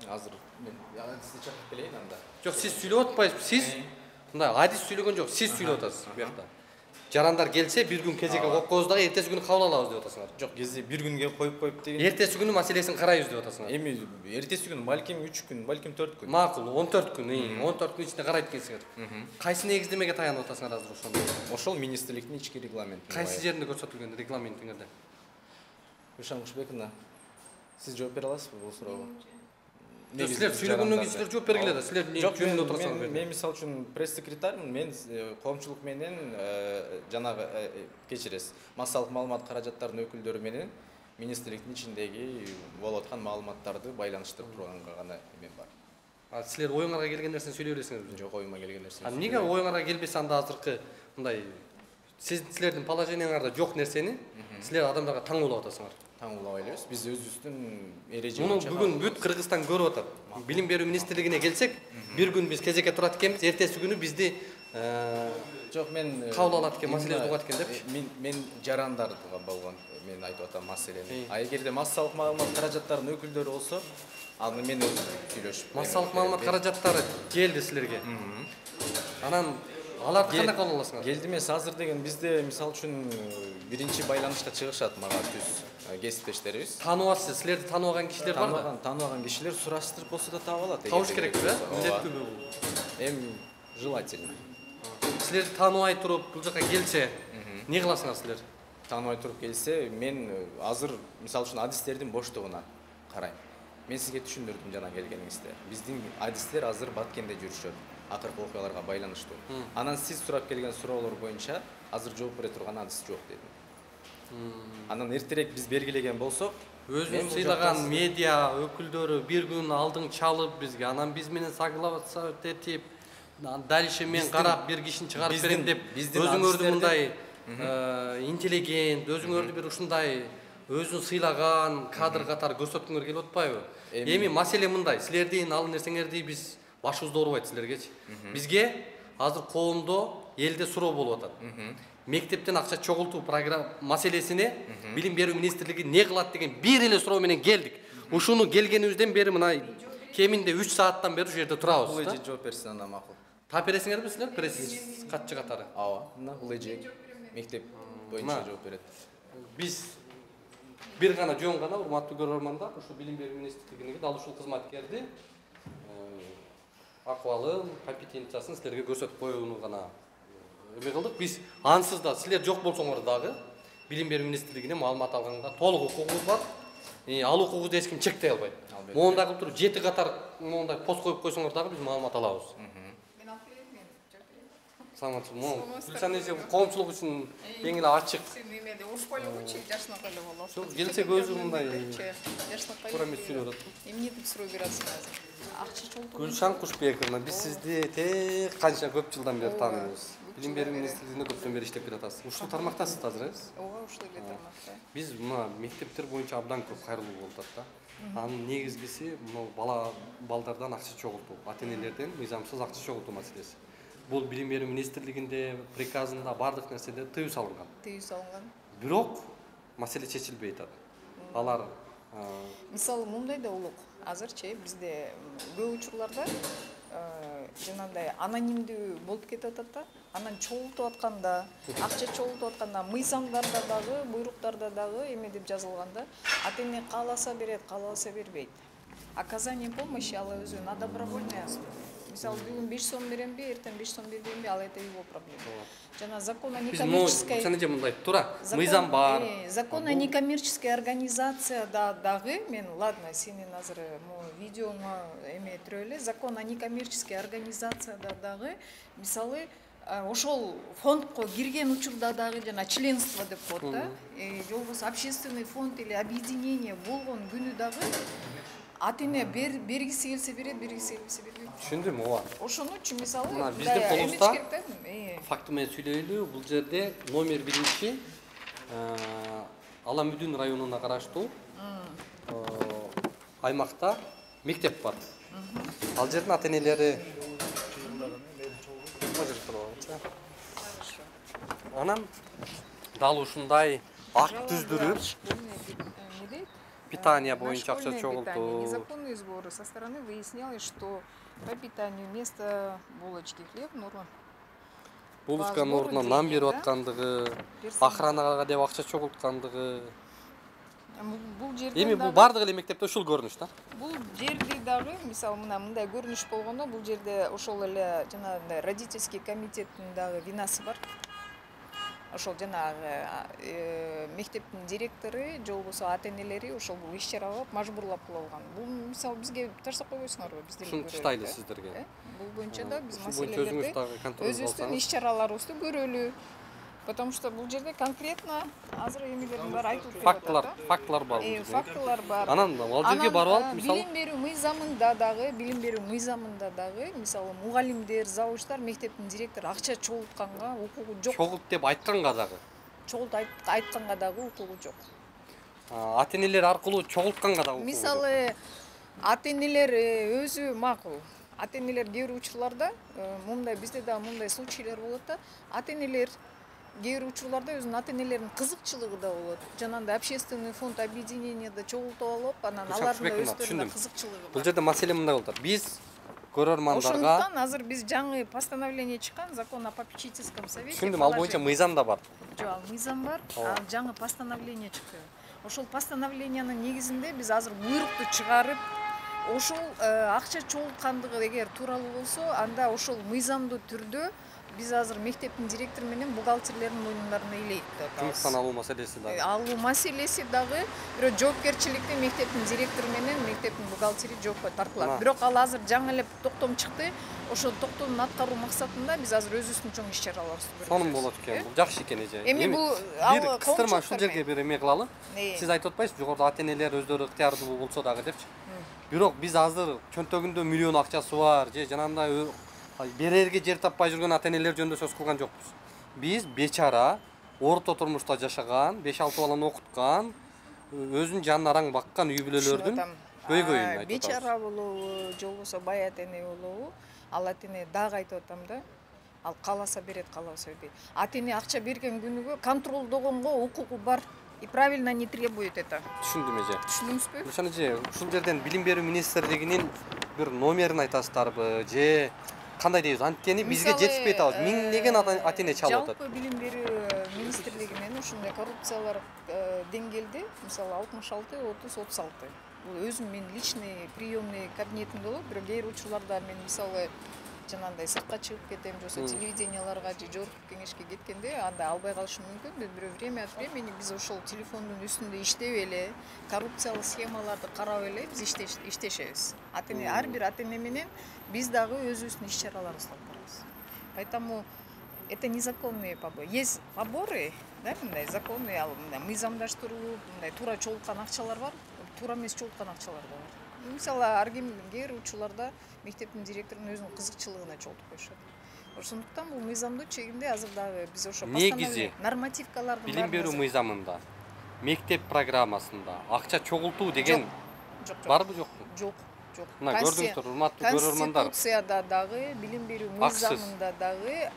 Азыр мен сизди чакырып келейин анда. Жок, сиз сүйлөп атпайсызбы? Сиз мындай адис сүйлөгөн жок, сиз сүйлөп атасыз бу жакта. Жарандар келсе бир күн кезекке коюп коебуз дагы эртеси күнү кабыл алабыз деп атасыңар. Жок, кези бир күнгө коюп деген. Эртеси күнү маселесин карайбыз деп атасыңар. Эми эртеси күнү балким 3 күн, балким 4 күн. Макул, 14 күн, 14 күн ичинде карайт экенсиңер. Кайсы негиздемеге таянып атасыңар азыр ошондо? Ошол министрликтин ички регламенти. Кайсы жеринде көрсөтүлгөн регламентиңерде? Ушан Кушбековна, сиз жооп бере аласызбы бул суроого? Силер сүйлөгөндөн кийин силер жооп бергиле да, силер жөнүндө отурсаңар. Мен мисалы үчүн пресс секретармын, мен коомчулук менен жанагы кечиресиз, массалык маалымат каражаттарынын өкүлдөрү менен министрликтин ичиндеги болуп аткан маалыматтарды байланыштырып турганга гана эмен бар. Силер оюңарга келген нерсени сүйлөй бересиңерби? Жок, оюма келген нерсени. Эмнеге оюңарга келбесе анда азыркы мындай силердин положениеңарда жок нерсени силер адамдарга таң болуп атасыңар? Таң болбой элебиз. Биз өзүбүздүн эреже боюнча. Муну бүгүн бүт Кыргызстан көрүп атат. Билим берүү министрлигине келсек, бир күн биз кезекке турат экенбиз, эртеси күнү бизди жок, мен кабыл алат экен, маселени угат экен деп. Мен жарандарға болгон мен айтып атам маселени. А эгерде массалык маалымат каражаттарынын өкүлдөрү болсо, аны мен өзүм сүйлөшүп. Массалык маалымат каражаттары келди силерге. Анан аларды кандай кабыл аласыңар? Келди эмес, азыр деген бизде мисалы үчүн биринчи байланышка чыгышат мага түз кесиптештерибиз. Тааныбасыз, силерди тааныбаган кишилер бар да? Тааныбаган кишилер сураштырып болсо да таап алат. Табыш керекпи, э? Милдеттүүбү бул? Эми желательно. Силерди тааныбай туруп бул жака келсе, эмне кыласыңар силер? Тааныбай туруп келсе, мен азыр мисалы үчүн адистердин боштугуна карайм. Мен сизге түшүндүрдүм жана келгениңизде. Биздин адистер азыр Баткенде жүрүшөт. Акыркы окуяларга байланыштуу. Анан сиз сурап келген суроолор боюнча азыр жооп бере турган адис жок дедим. Анан эртерээк биз белгилеген болсок, өзүн сыйлаган медиа өкүлдөрү бир күн алдың чалып бизге, анан биз менен согласовать этип, дальше мен карап бир кишини чыгарып берем деп, өзүңөрдү мындай интеллигент, өзүңөрдү бир ушундай өзүн сыйлаган кадр катары көрсөткүңөр келип атпайбы? Эми маселе мындай, силердин ал нерсеңерди биз башыбызда оорубайт силергечи. Бизге азыр коомдо, элде суроо болуп атат. Мектептен акча чогултуу маселесине билим берүү министрлиги не кылат деген бир эле суроо менен келдик. Ушуну келгенибизден бери мына кеминде 3 сааттан бери ушул жерде турабыз. Бул эже жооп берсин анда макул. Таап бересиңерби силер пресс катчы катары? Ооба, мына бул эже мектеп боюнча жооп берет. Биз бир гана жөн гана урматтуу көрөрмандар, ушу билим берүү министрлигине дал ушул кызматкерди акыбалын, компетенциясын силерге көрсөтүп коюуну гана эме кылдык. Биз ансыз да силер жок болсоңор дагы билим берүү министрлигине маалымат алганга толук укугубуз бар. Ал укугубузду эч ким чектей албайт. Моундай кылып туруп 7 катар моундай пост коюп койсоңор дагы биз маалымат алабыз. Мен алып келем, мен жооп берем. Саламатсызбы. Гүлшан эже коомчулук үчүн эң эле ачык. Сен немеде урушпай эле жашынакай эле болосуң. Келсек өзү мындай жашынакай. Туура эмес сүйлөп атат. Эмне деп суроо берасың азыр? Акча чогултуу. Гүлшан Кушбековна, биз сизди тек канча көп жылдан бери тааныйбыз. Билим берүү министрлигинде көптөн бери иштеп келатасыз. Ушул тармактасыз азыр, э? Ооба, ушул эле тармакта. Биз мына мектептер боюнча абдан көп кайрылуу болуп атат да. Анын негизгиси мына балдардан акча чогултуу, ата-энелерден мыйзамсыз акча чогултуу маселеси. Бул билим берүү министрлигинде приказында бардык нерседе тыюу салынган. Тыюу салынган. Бирок маселе чечилбей атат. Алар мисалы мындай да улук. Азырчы бизде көп учурларда жанагындай анонимдүү болуп кетип атат да. Анан чогултуп атканда, акча чогултуп атканда мыйзамдарда дагы, буйруктарда дагы эме деп жазылганда, ата-эне кааласа берет, кааласа бербейт. Оказание помощи ал өзү на добровольной основе. Мисалы бүгүн 5 сом беремби, эртең 5 сом бербеймби, ал это его проблема. Жана закон о некоммерческой. Биз мындай туура, мыйзам бар. Закон о некоммерческой организация дагы, мен ладно, сенин азыр видеоңо эме түрө эле, закон о некоммерческой организация дагы, мисалы ошол фондко кирген учурда дагы жана членство деп коет да, же болбосо общественный фонд или объединение болгон күнү дагы ата эне бергиси келсе берет, бергиси келбесе бербейт. Түшүндүм, ооба. Ошону үчүн мисалы биздин колубузда факты менен сүйлөйлү, бул жерде номер 1 Ала Мүдүн районуна караштуу аймакта мектеп бар. Ал жердин ата энелери анан дал ушундай акт түздүрүп питание боюнча акча чогултуу. Незаконные сборы со стороны выяснялось, что по питанию вместо булочки хлеб норма. Булочканын ордуна нан берип аткандыгы, охранага деп акча чогулткандыгы. Бул жерде Эми бул бардыгы эле мектепте ушул көрүнүш да. Бул жерде дагы мисалы мындай көрүнүш болгондо бул жерде ошол эле жанагындай родительский комитеттин дагы винасы бар. Ошол жанагы мектептин директору же болбосо ата энелери ошол бул иш чарага мажбурлап кылган. Бул мисалы бизге таштап койбойсуңарбы, биз деле көрөлү. Таштайлы сиздерге. Бул боюнча да биз маселелерди өзүбүздүн иш чараларыбызды көрөлү. Потому что бул жерде конкретно азыр эмелердин баары айтылып фактылар бар. Фактылар бар. Анан ал жерге барып алып, мисалы билим берүү мыйзамында дагы, мисалы мугалимдер, завучтар мектептин директору акча чогултканга укугу жок. Чогулт деп айтканга дагы. Чогулт айтканга дагы укугу жок. Ата энелер аркылуу чогултканга дагы укугу жок. Мисалы ата энелер өзү макул. Ата энелер кээ бир учурларда мындай бизде дагы мындай случайлар болот да. Ата энелер кээ бир учурларда өзүнүн ата энелеринин кызыкчылыгы да болот. Жанагындай общественный фонд объединенияда чогултуп алып, анан алардын өздөрүнүн кызыкчылыгы бар. Бул жерде маселе мындай болот. Биз көрөрмандарга ошондуктан азыр биз жаңы постановление чыккан, закон о попечительском совете. Түшүндүм, ал боюнча мыйзам да бар. Жок, ал мыйзам бар, жаңы постановление чыкты. Ошол постановлениянын негизинде биз азыр буйрукту чыгарып, ошол акча чогулткандыгы эгер тууралуу болсо, анда ошол мыйзамдуу түрдө биз азыр мектептин директору менен бухгалтерлердин мойнундарына илейт деп атабыз. Жумуштан алуу маселеси дагы. Алуу маселеси дагы, бирок жоопкерчиликти мектептин директору менен мектептин бухгалтери жоопко тартылат. Бирок ал азыр жаңы эле токтом чыкты. Ошол токтомун аткаруу максатында биз азыр өзүбүздүн чоң иш чараларыбызды көрөбүз. Сонун болот экен, бул жакшы экен эже. Эми бул бир кыстырма ушул жерге бир эме кылалы. Сиз айтып атпайсызбы, жогоруда ата энелер өздөрү ыктыярдуу болсо дагы депчи. Бирок биз азыр чөнтөгүндө миллион акчасы бар, же жанагындай берерге жер таппай жүргөн ата энелер жөнүндө сөз кылган жокпуз. Биз бечара, орто турмушта жашаган, 5-6 баланы окуткан, өзүнүн жанын араң баккан үй бүлөлөрдүн көйгөйүн айтып атабыз. Бечара болобу, же болбосо бай ата эне болобу, ал ата эне дагы айтып атам да, ал кааласа берет, каалабаса бербейт. Ата эне акча берген күнүгө контролдогонго укугу бар. И правильно не требует это. Түшүндүм эже. Түшүндүңүзбү? Ошон эже, ушул жерден билим берүү министрлигинин бир номерин айтасыздарбы, же кандай дейбиз? Анткени бизге жетишпей атабыз. Миңдеген ата эне чалып атат. Жалпы билим берүү министрлиги менен ушундай коррупциялар деңгээлде, мисалы 66-30-36. Бул өзүм мен личный приемный кабинетимде болот, бирок кээ бир учурларда мен мисалы жанагындай сыртка чыгып кетем, же болбосо телевиденияларга же жогорку кеңешке кеткенде анда албай калышым мүмкүн. Бирок время от времени биз ошол телефондун үстүндө иштеп эле, коррупциялык схемаларды карап эле биз иштешебиз. Ата эне ар бир ата эне менен биз дагы өзүбүздүн иш чараларыбызды алып барабыз. Поэтому это незаконные поборы. Есть поборы, да, мындай законный, мыйзамдаштыруу, мындай туура чогулткан акчалар бар, туура эмес чогулткан акчалар да бар. Мисалы ар ким кээ бир учурларда мектептин директорунун өзүнүн кызыкчылыгына чогултуп коюшат. Ошондуктан бул мыйзамдуу чегинде азыр дагы биз ошо негизи нормативкалардын билим берүү мыйзамында, мектеп программасында акча чогултуу деген барбы жокпу? Жок. Мына көрдүңүздөр, урматтуу көрөрмандар. Конституцияда дагы, билим берүү мыйзамында дагы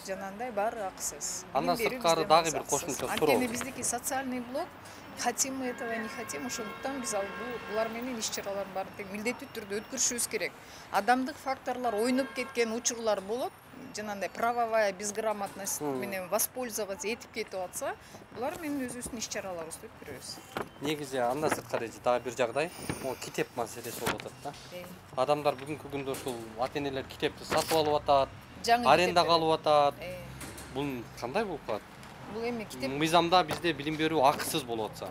жанагындай баары акысыз. Андан сырткары дагы бир кошумча суроо. Анткени биздики социальный блок, хотим мы этого, не хотим, ошондуктан биз булар менен иш чаралардын баарын милдеттүү түрдө өткөрүшүбүз керек. Адамдык факторлор ойноп кеткен учурлар болот, жанагындай правовая безграмотность менен воспользоваться этип кетип атса, булар менен өзүбүздүн иш чараларыбызды өткөрөбүз. Негизи андан сырткары дагы бир жагдай, могу китеп маселеси болуп атат да. Адамдар бүгүнкү күндө ушул ата энелер китепти сатып алып атат, арендага алып атат. Бул кандай болуп калат? Бул эми китеп мыйзамда бизде билим берүү акысыз болуп атса.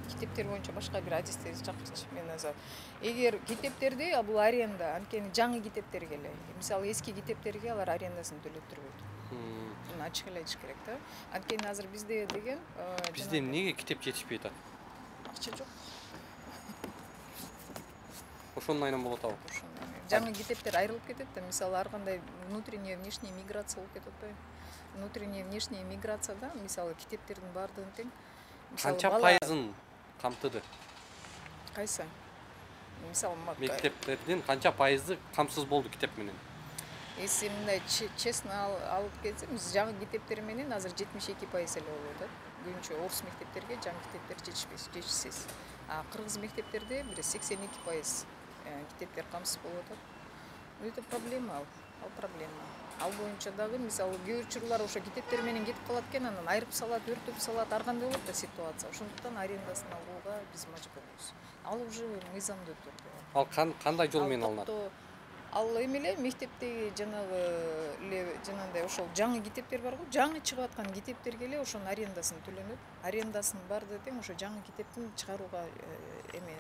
китептер боюнча башка бир адистерди чакырчы. Мен азыр эгер китептерди бул аренда, анткени жаңы китептерге эле. Мисалы эски китептерге алар арендасын төлөп турбайт. Муну ачык эле айтыш керек да. Анткени азыр бизде деген бизде эмнеге китеп жетишпей атат? Акча жок. Ошонун айынан болот абы. Жаңы китептер айрылып кетет да. Мисалы ар кандай внутренняя внешняя миграция болуп кетет да. Внутренняя внешняя миграцияда мисалы китептердин баардыгын тең канча пайызын камтыды? Кайсы? Мисалы мектептердин канча пайызы камсыз болду китеп менен? Если мындай честно алып кетсем, жаңы китептер менен азыр 72% эле болуп атат. Көбүнчө орус мектептерге жаңы китептер жетишпейт. А кыргыз мектептерде бир 82% китептер камсыз болуп атат. Это проблема ал проблема. Ал боюнча дагы мисалы кээ бир учурлар ошо китептер менен кетип калат экен, анан айырып салат, өртөп салат, ар кандай болот да ситуация. Ошондуктан арендасын алууга биз мажбурбуз. Ал уже мыйзамда турду. Ал кандай жол менен алынат? Ал эми эле мектептеги жанагындай ошол жаңы китептер бар го, жаңы чыгып аткан китептерге эле ошонун арендасын төлөнөт. Арендасын барды тең ошо жаңы китептин чыгарууга эме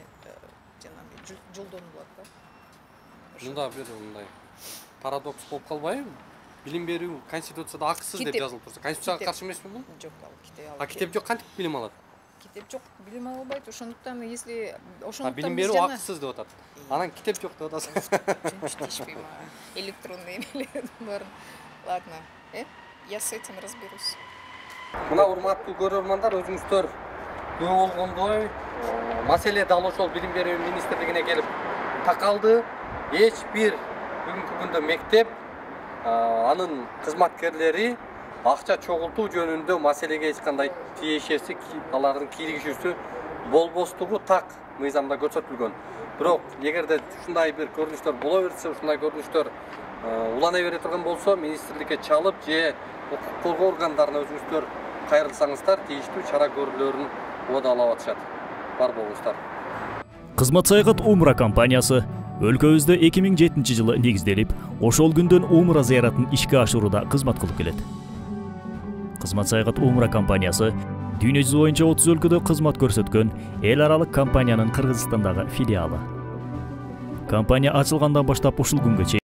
жанагындай жолдонулат да. Мында бир мындай парадокс болуп калбайбы? Билим берүү конституцияда акысыз деп жазылып турса, конституцияга каршы эмесми бул? Жок, ал китеп ал. А китеп жок кантип билим алат? Китеп жок, билим ала албайт. Ошондуктан если ошондуктан билим берүү акысыз деп атат. Анан китеп жок деп атасыз. Тишпейм. Электронный эмелердин баарын. Ладно, я с этим разберусь. Мына урматтуу көрөрмандар, өзүңүздөр көрүп болгондой, маселе дал ошол билим берүү министрлигине келип такалды. Эч бир бүгүнкү күндө мектеп анын кызматкерлери акча чогултуу жөнүндө маселеге эч кандай тиешеси, алардын кийлигишүүсү болбостугу так мыйзамда көрсөтүлгөн. Бирок эгерде ушундай бир көрүнүштөр боло берсе, ушундай көрүнүштөр улана бере турган болсо, министрликке чалып же укук коргоо органдарына өзүңүздөр кайрылсаңыздар, тийиштүү чара көрүүлөрүн убадалап атышат. Бар болуңуздар. Кызмат саягат Умра компаниясы өлкөбүздө 2007 жылы негизделип, ошол күндөн Умра зыяратын ишке ашырууда кызмат кылып келет. Кызмат саягат Умра компаниясы дүйнө жүзү боюнча 30 өлкөдө кызмат көрсөткөн эл аралык компаниянын Кыргызстандагы филиалы. Компания ачылгандан баштап ушул күнгө чейин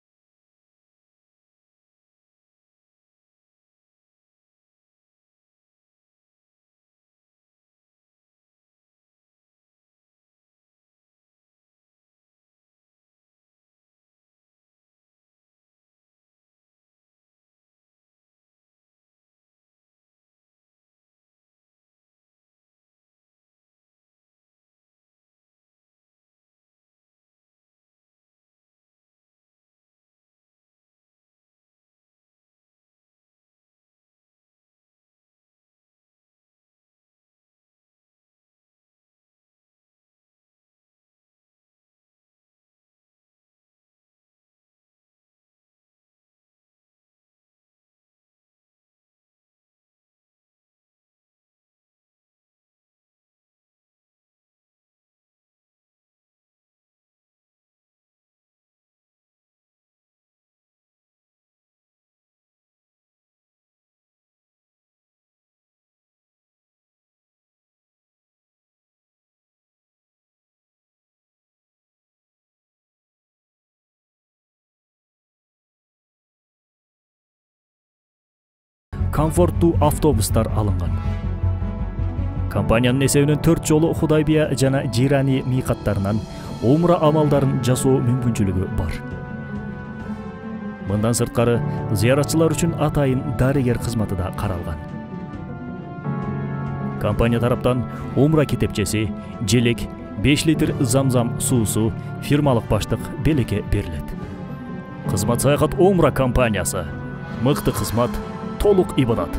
комфорттуу автобустар алынган. Компаниянын эсебинен 4 жолу Худайбия жана Жирани мыйкаттарынан умра амалдарын жасоо мүмкүнчүлүгү бар. Мындан сырткары зыяратчылар үчүн атайын дарыгер кызматы да каралган. Компания тараптан умра китепчеси, желек, 5 литр замзам суусу, фирмалык баштык белекке берилет. Кызмат саягат Умра компаниясы. Мыкты кызмат, толук ибадат.